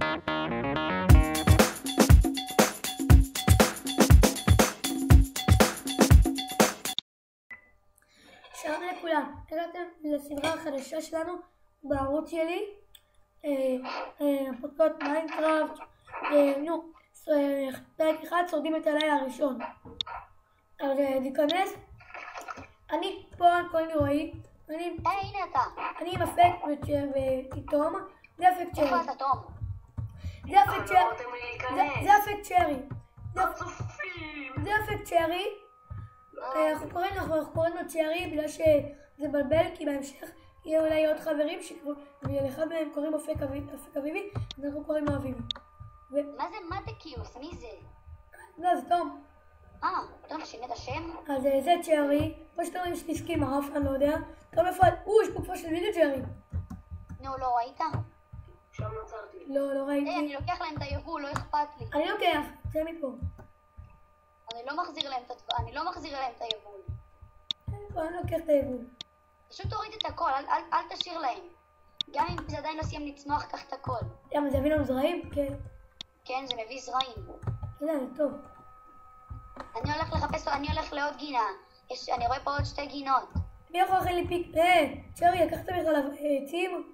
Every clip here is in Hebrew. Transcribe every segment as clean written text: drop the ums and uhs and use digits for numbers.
שלום לכולם, הגעתם לסדרה החדשה שלנו בערוץ שלי, פודקאסט מיינקראפט, פרק אחד שורדים את הלילה הראשון. אז ניכנס, אני פה, קוראים לי רועי, הנה אתה. אני עם אפקט ותום, זה אפקט שרי. איפה אתה תום? זה אפקט שרי. זה אפקט שרי. אנחנו קוראים לו צ'רי בגלל שזה בלבל, כי בהמשך יהיה אולי עוד חברים ולאחד מהם קוראים אפק אביבי, אנחנו קוראים לו אביבי. מה זה מתקיוס? מי זה? לא, זה תום. תום, שינה את השם? אז זה צ'רי, כמו שאתם רואים שתסכי עם הרף, אני לא יודע. תום איפה, יש פה כבר של וידאו צ'רי. נו, לא ראית? שם נוצרתי. לא ראיתי. אני לוקח להם את היבול, לא אכפת לי. אני לוקח, צא מפה. אני לא מחזיר להם את היבול. אני לוקח את היבול. פשוט תוריד את הכל, אל תשאיר להם. גם אם זה עדיין לא סיים לצמוח, קח את הכל. למה, זה יביא לנו זרעים? כן. כן, זה מביא זרעים. זה טוב. אני הולך לעוד גינה. אני רואה פה עוד 2 גינות. מי יכול להכין לי פיק? צ'רי, לקחת בכלל עצים?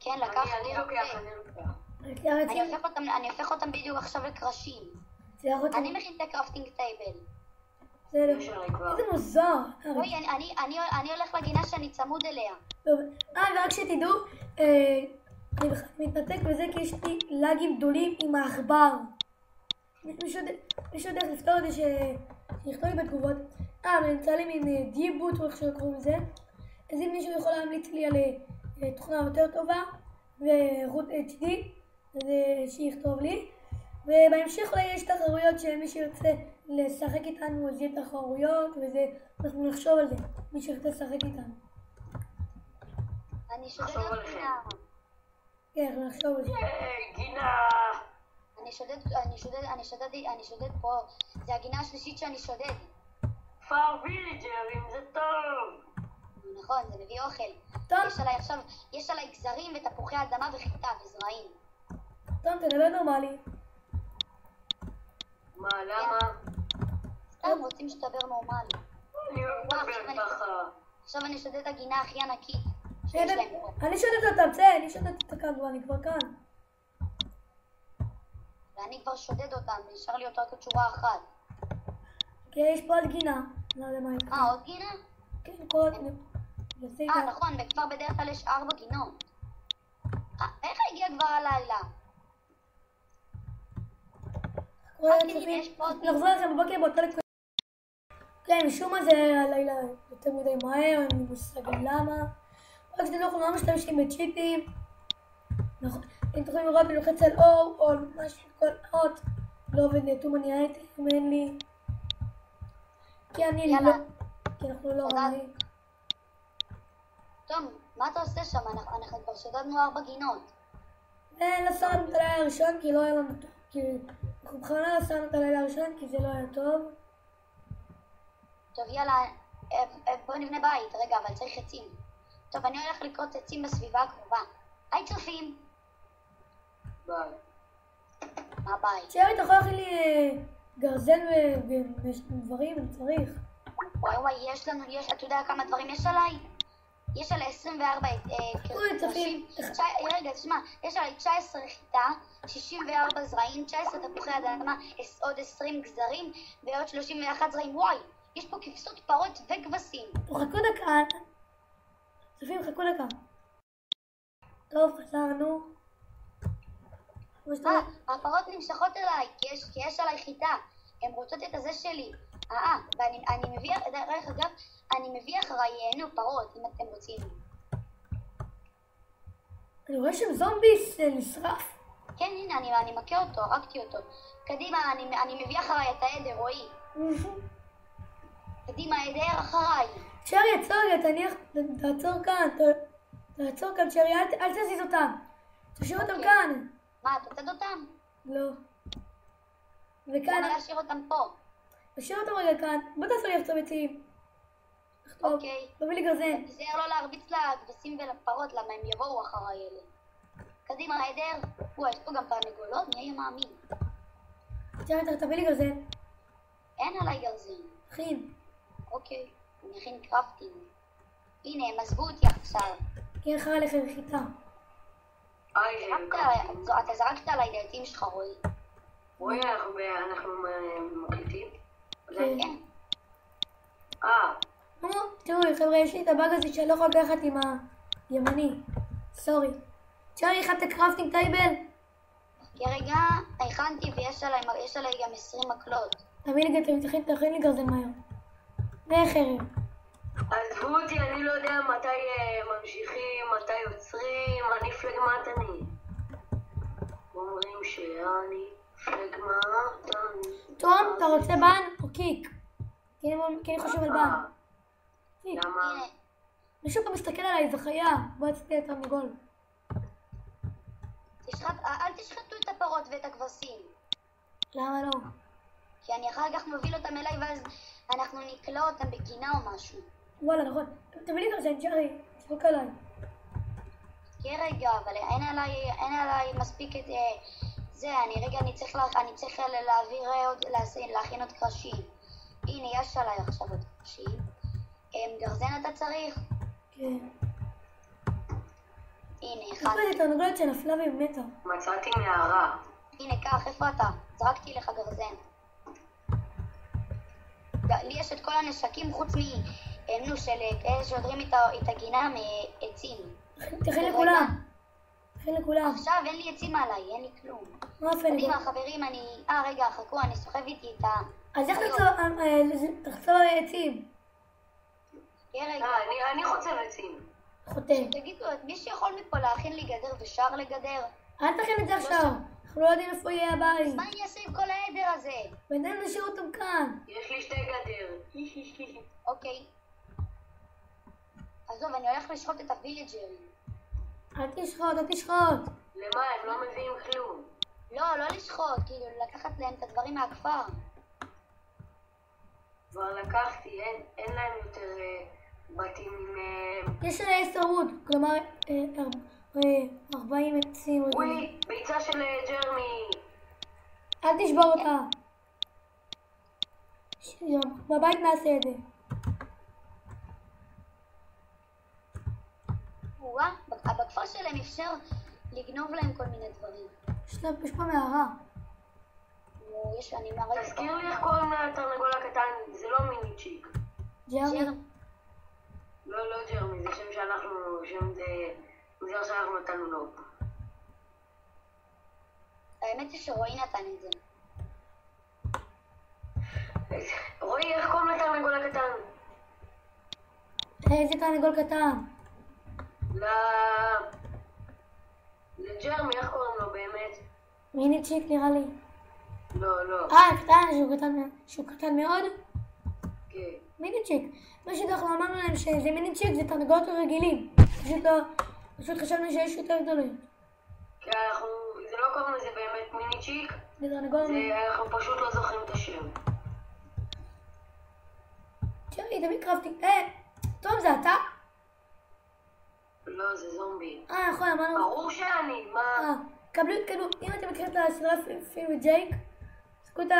כן, לקחתי. אני לוקח. אני הופך אותם בדיוק עכשיו לקרשים. אני מכין את הקרפטינג טייבל. איזה מוזר. אוי, אני הולך לגינה שאני צמוד אליה. טוב, ורק שתדעו, אני מתנתק בזה כי יש לי לגים גדולים עם העכבר. מישהו דרך לפתור את זה שיכתוב לי בתגובות. ונמצא לי מין דיבוט או איך שקוראים לזה. אז אם מישהו יכול להמליץ לי על תוכנה יותר טובה ורות HD, אז שיכתוב לי. ובהמשך אולי יש תחרויות שמי שירצה לשחק איתנו אז יהיה תחרויות, וזה, אנחנו נחשוב על זה, מי שירצה לשחק איתנו. אני שודד עוד גינה. כן, אנחנו נחשוב על זה. גינה! אני שודד פה, זה הגינה השלישית שאני שודד. פאר ויליג'רים, זה טוב! נכון, זה מביא אוכל. טוב. יש עליי גזרים ותפוחי אדמה וחיטה וזרעים. טוב, תדבר נורמלי. מה, למה? סתם רוצים שתדבר נורמלי. אני לא מדבר ככה. עכשיו אני שודד את הגינה הכי ענקית שיש להם פה. אני שודדת אותם, צא, אני שודדת את הכדור, אני כבר כאן. ואני כבר שודד אותם, נשאר לי אותה תשובה אחת. כן, יש פה עוד גינה. לא יודע מה יקרה. עוד גינה? כן, כל... נכון, וכבר בדרך כלל יש 4 גינות. איך הגיע כבר הלילה? נחזור לכם בבוקר באותה נקודה. כן, משום מה זה הלילה יותר מדי מהר, אני מושג למה. רק שתדעו, אנחנו לא משתמשים בצ'יפים. אם תוכלים לראות, אני לוחץ על אור או משהו, כל אות. לא עובד נטום, אני הייתי, אם אין לי. כי אני לא... כי אנחנו לא רואים. טוב, מה אתה עושה שם? אנחנו כבר שודדנו 4 גינות. לא שרנו את הלילה הראשון כי לא היה לנו טוב. אנחנו בכלל לא שרנו את הלילה הראשון כי זה לא היה טוב. טוב, יאללה, בוא נבנה בית. רגע, אבל צריך עצים. טוב, אני הולך לקרות עצים בסביבה הקרובה. היי צופים. ביי. מה ביי? צ'רי, אתה יכול להכין לי גרזן ודברים, אני צריך. וואי, אתה יודע כמה דברים יש עליי? יש עליי 24 צופים. רגע, תשמע, יש עליי 19 חיטה, 64 זרעים, 19 תפוחי אדמה, עוד 20 גזרים ועוד 31 זרעים. וואי, יש פה כבשות, פרות וכבשים. חכו דקה. צופים, חכו דקה. טוב, חזרנו. הפרות נמשכות אליי, כי יש עליי חיטה. הן רוצות את הזה שלי. ואני מביא, דרך אגב, אני מביא אחרינו פרות, אם אתם רוצים. אני רואה שם זומביס נשרף. כן, הנה, אני מכה אותו, הרגתי אותו. קדימה, אני מביא אחריי את העדר, רועי. קדימה, העדר אחריי. צ'רי, עצור רגע, תעצור כאן, צ'רי, אל תזיז אותם. תשאיר אותם כאן. מה, אתה תצד אותם? לא. וכאן... למה להשאיר אותם פה? תשאיר אותם רגע כאן. בוא תעשו לי עכשיו עצים. אוקיי. תביא לי גרזן. תיזהר לא להרביץ לכבשים ולפרות, למה הם יבואו אחריי אלה. קדימה עדר. וואי, יש פה גם תרנגולות, מי היה מאמין? צ'ארי, תביא לי גרזן. אין עליי גרזן. הכין. אוקיי, אני אכין קרפטינג. הנה, הם עזבו אותי עכשיו. כי אין לך עליכם חיטה. אתה זרקת עליי את העצים שלך, רועי. רועי, אנחנו מקליטים? כן. כן. תראו, חבר'ה, יש לי את הבאג הזה שאני לא יכול לקחת עם הימני. סורי. צ'ארי, הכנת קרפטינג טייבל? כרגע הכנתי ויש עליי גם 20 מקלות. תביא לי תכין לי גרזן מהר. וחרב. עזבו אותי, אני לא יודע מתי ממשיכים, מתי יוצרים, אני פלגמטני. אומרים שאני פלגמטני. תום, אתה רוצה בן או קיק? כי אני חושב על בן. קיק. למה? הנה, מישהו פה מסתכל עליי, זה חיה. בוא אצלי את תרנגול. אל תשחטו את הפרות ואת הכבשים. למה לא? כי אני אחר כך מוביל אותם אליי ואז אנחנו נקלע אותם בגינה או משהו. וואלה, נכון. תביא לי גרזן, צ'ארי. תשחק עליי. כרגע, אבל אין עליי מספיק את זה. אני צריך להעביר להכין עוד קרשים. הנה, יש עליי עכשיו עוד קרשים. גרזן אתה צריך? כן. הנה, יש פה איזה תרנגולת שנפלה והיא מתה. מצאתי מערה. הנה, קח, איפה אתה? זרקתי לך גרזן. לי יש את כל הנשקים חוץ של כאלה שעודרים את הגינה מעצים. תכין לכולם. תכין לכולם. עכשיו אין לי עצים עליי, אין לי כלום. מה אופן? קדימה חברים, רגע, חכו, אני סוחב איתי את ה... אז איך תחצוב על העצים? רגע, אני חוצב עצים. חותם. תגידו, מי שיכול מפה להכין לי גדר ושער לגדר? אל תכין את זה עכשיו. אנחנו לא יודעים איפה יהיה הבית. מה אני אעשה עם כל העדר הזה? בינתיים נשאיר אותם כאן. יש לי 2 גדר. אוקיי. עזוב, אני הולך לשחוט את הוויליג'רים. אל תשחוט. למה? הם לא מביאים כלום. לא לשחוט, כאילו לקחת להם את הדברים מהכפר. כבר לקחתי, אין להם יותר בתים עם... יש עליה 10 ווד, כלומר 40 עצים. וואי, ביצה של ג'רמי. אל תשבור אותה. בבית נעשה את זה. וואה, בכפר שלהם אפשר לגנוב להם כל מיני דברים. יש פה מערה. אני מערכת... תזכיר לי איך קוראים לתרנגול הקטן, זה לא מיני צ'יק. ג'רמי. לא ג'רמי, זה שם זה שאנחנו נתנו לו. האמת היא שרועי נתן את זה. רועי, איך קוראים לתרנגול הקטן? איזה תרנגול קטן? לג'רמי, איך קוראים לו באמת? מיני צ'יק נראה לי. לא. קטן, שהוא קטן מאוד? כן. מיני צ'יק. מה שאנחנו אמרנו להם שזה מיני צ'יק, זה תרנגולות רגילים. פשוט חשבנו שיש יותר גדולים. כי זה לא קוראים לזה באמת מיני צ'יק, זה תרנגול אנחנו פשוט לא זוכרים את השם. צ'ארי, תמיד קרפתי. טוב, זה אתה? לא, זה זומבי. נכון, אמרנו. ברור שאני, מה? קבלו, אם אתם מכירים את הסדרה פין וג'ייק, תסתכלו את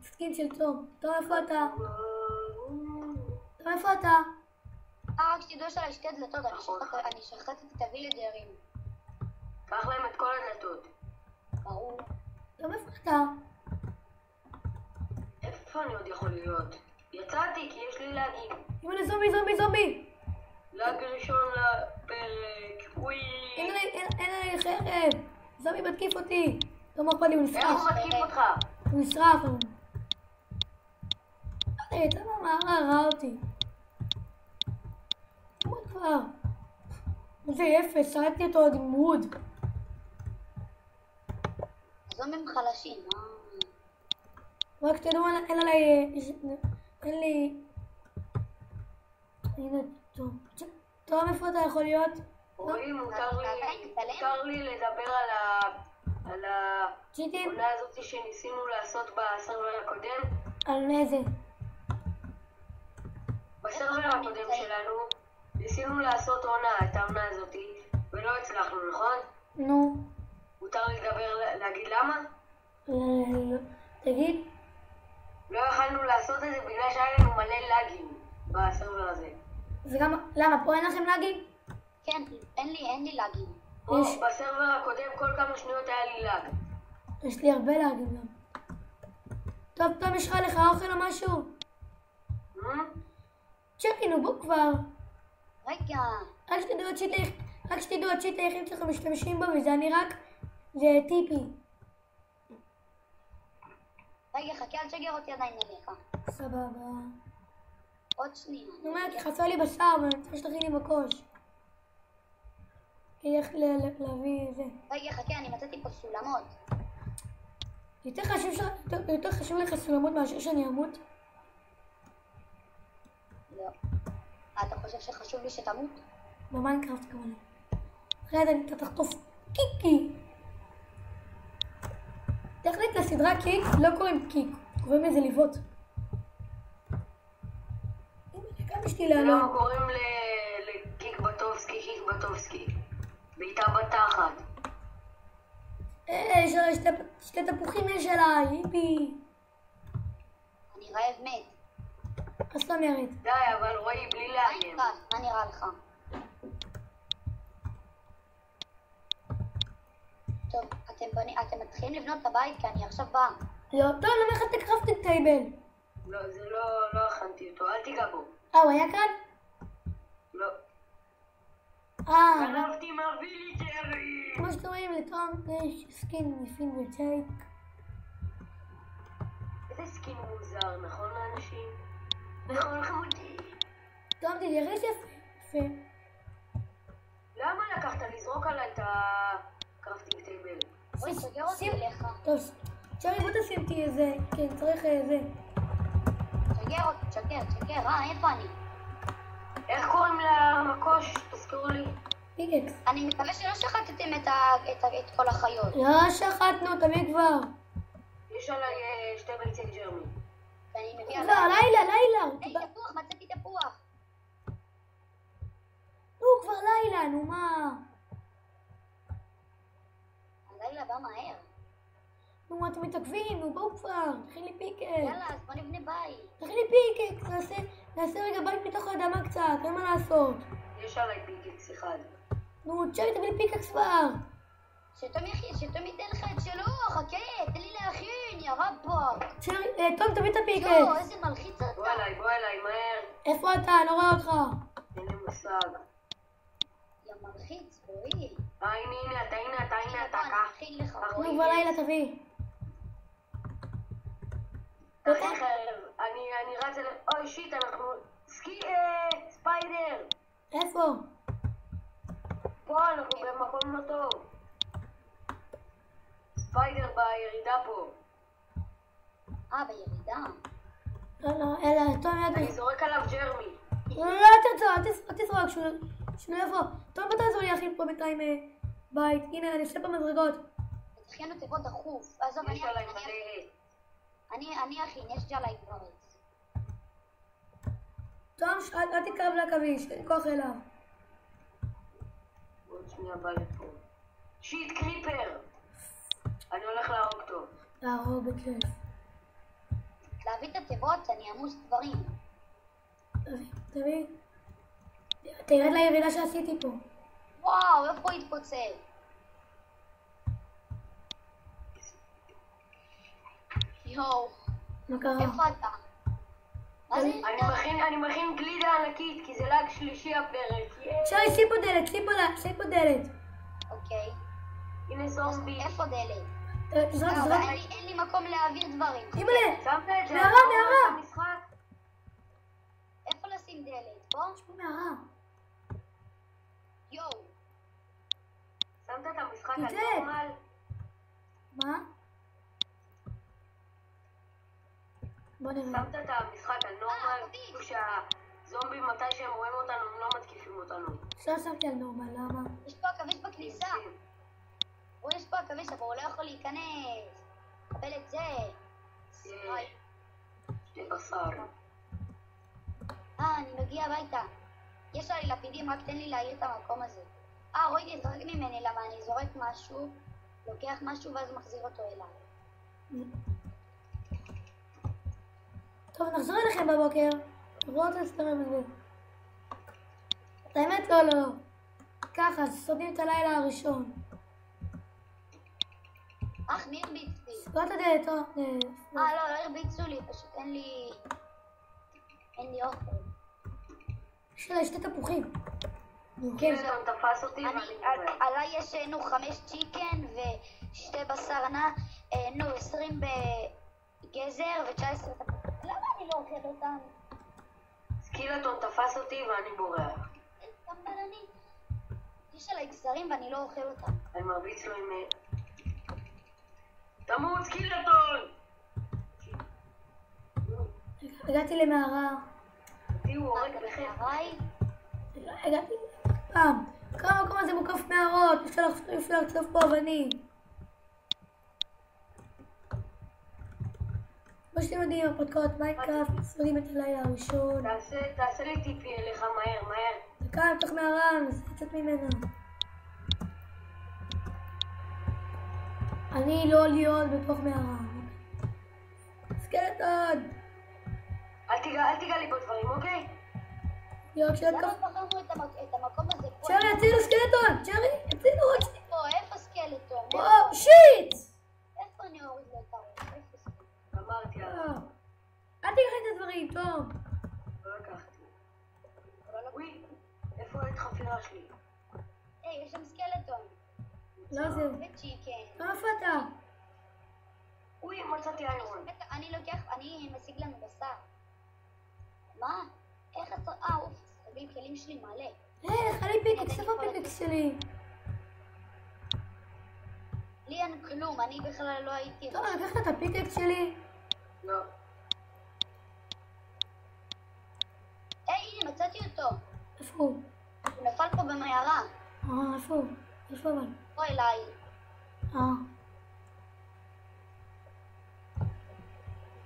הסקין של תום. תום, איפה אתה? רק שתדעו שעל 2 דלתות, אני שחטתי את הוויליג'רים. קח להם את כל הדלתות. ברור. תום, איפה אתה? איפה אני עוד יכול להיות? יצאתי כי יש לי להגיד. אימא'לה, זומבי! לג ראשון לפרק, וואי. אין עלי חרב! זומבי מתקיף אותי! לא מרפה לי, הוא נשרף. איך הוא מתקיף אותך? הוא נשרף. אתה מהמערה, ראה אותי. מה כבר? זה אפס, שרדתי אותו עוד עם ווד. זומבים חלשים, רק תדעו, אין לי... הנה, טוב, איפה אתה יכול להיות? רועי, מותר לי לדבר על צ'יטים? העונה הזאת שניסינו לעשות בסרבר הקודם? על איזה? בסרבר הקודם שלנו ניסינו לעשות עונה, את העונה הזאת, ולא הצלחנו, נכון? נו, מותר לי להגיד למה? תגיד. לא יכלנו לעשות את זה בגלל שהיה לנו מלא לאגים בסרבר הזה. זה גם, למה, פה אין לכם לאגים? כן, אין לי לאגים. פה בסרבר הקודם כל כמה שניות היה לי לאג. יש לי הרבה לאגים גם. טוב, טוב, יש לך אוכל או משהו? צ'קינו, בוא כבר. רגע. רק שתדעו הצ'יט היחיד שאנחנו משתמשים בו, וזה אני רק, זה טיפי. רגע, חכה, אל תשגר אותי עדיין אליך. סבבה. עוד שנייה. נו מה, כי חסר לי בשר, ואני צריך שתכין לי בקוש. כי איך להביא זה. רגע, חכה, אני מצאתי פה סולמות. יותר חשוב לך סולמות מאשר שאני אמות? לא. אתה חושב שחשוב לי שתמות? במיינקראפט כמובן. אחרי אתה תחטוף קיקי. תחליט לסדרה קיק, לא קוראים קיק, קוראים לזה ליבות. גם יש לי לא, קוראים לקיק בטובסקי. בעיטה בתחת. שתי תפוחים יש עליי, היפי. אני רעב מת. אז לא ירד. די, אבל רועי, בלי לאיים. מה נראה לך? טוב, אתם מתחילים לבנות את הבית כי אני עכשיו באה. לא, טוב, למה איך אתה קרפטינג טייבל? לא, זה לא הכנתי אותו, אל תיגע בו. הוא היה כאן? לא. גנבתי מהוויליג'רים! כמו שאתם רואים, לתום יש סקין יפים וצ'ייק. איזה סקין מוזר, נכון לאנשים? נכון חמודי. תום, תתייחס יפה. למה לקחת לזרוק עליי את הקרפטינג טייבל? אוי, סגר אותי אליך. טוב, צ'רי בוא תשים אותי איזה, כן, צריך איזה. סגר אותי, תשגר, איפה אני? איך קוראים למקוש? תזכרו לי. פיקקס. אני מקווה שלא שחטתם את כל החיות. לא שחטנו, תמיד כבר. יש עליי שתי ביצי ג'רמי. ואני מביאה... כבר, לילה. היי, תפוח, מצאתי תפוח. כבר לילה, נו מה? הלילה בא מהר. נו, אתם מתעכבים, נו בואו כבר, תכין לי פיקקס. יאללה, אז בוא נבנה בית. תכין לי פיקקס, נעשה רגע בית מתוך האדמה קצת, אין מה לעשות. יש עליי פיקקס אחד. נו, צ'רי תביא לי פיקקס כבר. שתום ייתן לך את שלו, חכה, תן לי להכין, יא רבאק. צ'רי, תום תביא את הפיקקס. יואו, איזה מלחיץ אתה. בוא אליי, מהר. איפה אתה? אני לא רואה אותך. אין לי מושג. יא מלחיץ, רועי. הנה אתה, אני אכין לך, נו, רועי. כבר לילה תביא. אני רץ אליו, אוי שיט, אנחנו... ספיידר! איפה? פה, אנחנו במקום לא טוב. ספיידר בירידה פה. בירידה. לא, אלא, תום יד... אני זורק עליו ג'רמי. לא, אל תזרוק, שהוא לא יבוא. תום, בוא תעזור לי להכין פה בינתיים בית. הנה, אני אעשה פה מדרגות. תכין אותי בוא דחוף. עזוב, יש עליי מלא עץ. אני אכין, יש ג'לי כבר עץ. תום, אל תתקרב לעכביש, אין כוח אליו. עוד שנייה בא לפה. שיט, קריפר! אני הולך להרוג אותו. להרוג בכיף. להביא את התיבות, אני עמוס דברים. תביא. תרד לירידה שעשיתי פה. וואו, איפה הוא התפוצץ? יואו, מה קרה? איפה אתה? מה זה? אני מכין גלידה ענקית, כי זה לג שלישי הפרק. שי, שים פה דלת. אוקיי. הנה זומבי. איפה דלת? תזרוק. אבל אין לי מקום להעביר דברים. אימא'לה, שמת את זה? מערה. במשחק? איפה לשים דלת? פה? יש פה מערה. יואו. שמת את המשחק על תצא. נורמל? מה? בוא נראה. שמת את המשחק על נורמל? כשהזומבים מתי שהם רואים אותנו הם לא מתקיפים אותנו. עכשיו שמתי על נורמל, למה? יש פה עכביש בכניסה. יש פה עכביש, אבל הוא לא יכול להיכנס. קבל את זה. שתי בשר. אני מגיע הביתה. יש לי לפידים, רק תן לי להעיר את המקום הזה. רואי תתרחק ממני, למה אני זורק משהו, לוקח משהו ואז מחזיר אותו אליי. טוב, נחזור אליכם בבוקר. תבואו את הסתרם הזה. את האמת לא. ככה, סודרים את הלילה הראשון. מי הרביץ לי? סגור את הדלת, לא הרביצו לי, פשוט אין לי אוכל. יש לה 2 תפוחים. כן. תפס אותי עליי יש 5 צ'יקן ו2 בשר נע, 20 בגזר ו19 תפוחים. למה אני לא אוכל אותם? סקילטון תפס אותי ואני בורח. גם בלני. יש עליי גזרים ואני לא אוכל אותם. אני מרביץ לו עם... תמות סקילטון! הגעתי למערה. אותי הוא הורג בחטא. הגעתי פעם. כמה המקום הזה מוקף מערות. אפשר לחצוף פה אבנים. כמו שאתם יודעים, הפודקאסט מיינקראפט סוגרים את הלילה הראשון. תעשה לי טיפי אליך מהר. וכאן בתוך מערה, יוצאת ממנה. אני לא להיות בתוך מערה. סקלטון! אל תיגע לי בדברים, אוקיי? יואו, כשאת למה ככה... בחרנו את המקום הזה פה? צ'רי, הצילו סקלטון! צ'רי, הצילו עוד שנייה! איפה סקלטון? וואו, שיט! איפה אני אוריד לו את הראש? איפה סקלטון? אמרתי עליו. אל תיקח את הדברים, טוב. לא לקחתי. וואי, איפה החפירה שלי? יש שם סקלטון. לא זה. וצ'יקן. איפה אתה? וואי, מצאתי איירון. אני משיג לנו בשר. מה? איך אתה... אוף, סביב כלים שלי מלא. לך לי פיקקס, איפה הפיקקס שלי? לי אין כלום, אני בכלל לא הייתי... טוב, לקחת את הפיקקס שלי? לא. הנה, מצאתי אותו. איפה הוא? הוא נפל פה במערה. איפה הוא? איפה אבל? בוא אליי.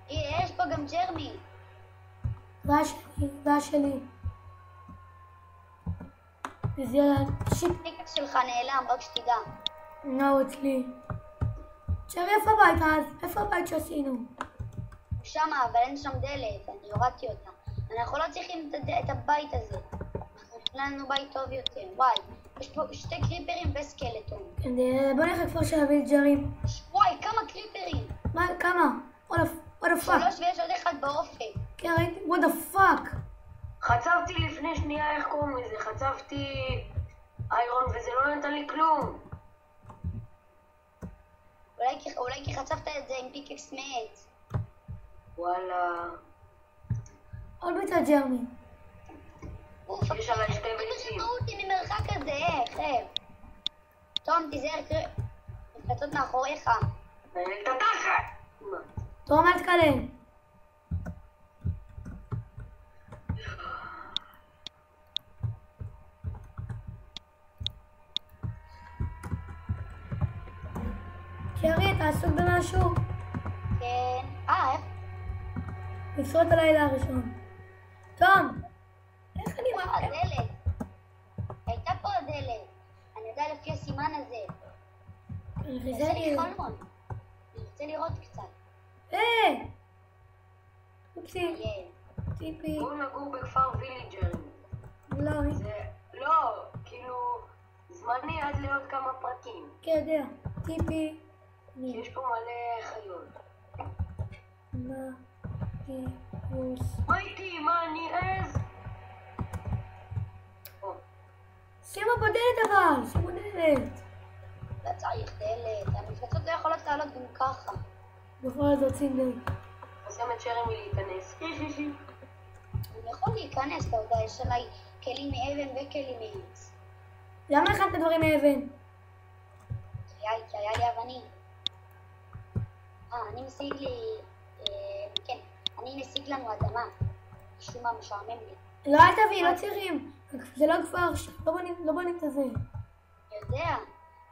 יש פה גם ג'רמי. זה שלי. וזה שיט. הפיקקס שלך נעלם, רק שתדע. לא, אצלי. צ'רי, איפה הבית אז? איפה הבית שעשינו? שמה, אבל אין שם דלת, אני הורדתי אותה. אנחנו לא צריכים את הבית הזה. אנחנו נבנה לנו בית טוב יותר. וואי, יש פה 2 קריפרים וסקלטון. בוא נלך לכפר של אביל ג'רי. וואי, כמה קריפרים? מה? כמה? what the fuck? 3 ויש עוד אחד באופק. כן, ראיתי, what the fuck? חצבתי לפני שנייה, איך קוראים לזה? חצבתי איירון וזה לא נתן לי כלום. אולי כי חצבת את זה עם פיקקס מעץ. וואלה. עוד ביצה ג'רמי. יש עליי 2 ביצים. תראו אותי ממרחק הזה, איך? תום, תיזהר, מפלצות מאחוריך. את התחת! תום, אל תקלל. קרי, אתה עסוק במשהו? כן. איך? לשרוד הלילה הראשון. תום! איך אני רואה? הדלת. הייתה פה הדלת. אני יודע לפי הסימן הזה. זה לי חלמון. אני רוצה לראות קצת. אופסי. טיפי. בואו נגור בכפר ויליג'רים. לא. לא, כאילו, זמני עד לעוד כמה פרקים. כן, יודע. טיפי. יש פה מלא חיות. מה איתי? מה, אני עז? שימו פה דלת אבל, שימו דלת. לא צריך דלת, המפלצות לא יכולות לעלות גם ככה. בכל זאת שים דלת. עושים את שרי מלהיכנס. אני יכול להיכנס, אתה יודע, יש עליי כלים מאבן וכלים מעץ. למה הכנת דברים מאבן? כי היה לי אבנים. אני משיג לי... כן, אני משיג לנו אדמה. משום מה משעמם לי. לא, אל תביא, לא צריכים. זה לא כפר, לא בונים את זה. יודע,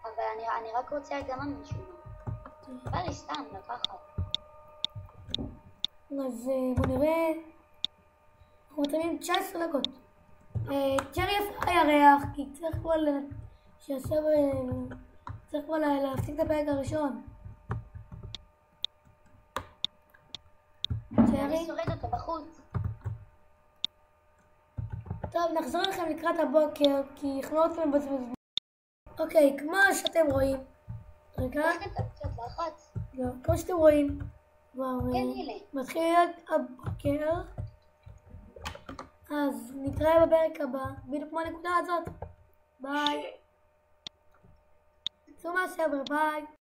אבל אני רק רוצה אדמה משום מה. בא לי סתם לקחת. אז בוא נראה. אנחנו מתרימים 19 דקות. ג'רי איפה הירח, כי צריך כבר שיעשה צריך כבר להפסיק את הפרק הראשון. אני שורד אותו בחוץ. טוב, נחזור לכם לקראת הבוקר, כי אנחנו לא רוצים לבזבז זמן. אוקיי, כמו שאתם רואים, רגע, איך אתה קצת לחץ? לא, כמו שאתם רואים, כבר כן, הנה. מתחיל להיות הבוקר, אז נתראה בפרק הבא, בדיוק כמו הנקודה הזאת. ביי. צאו מהסרבר, ביי.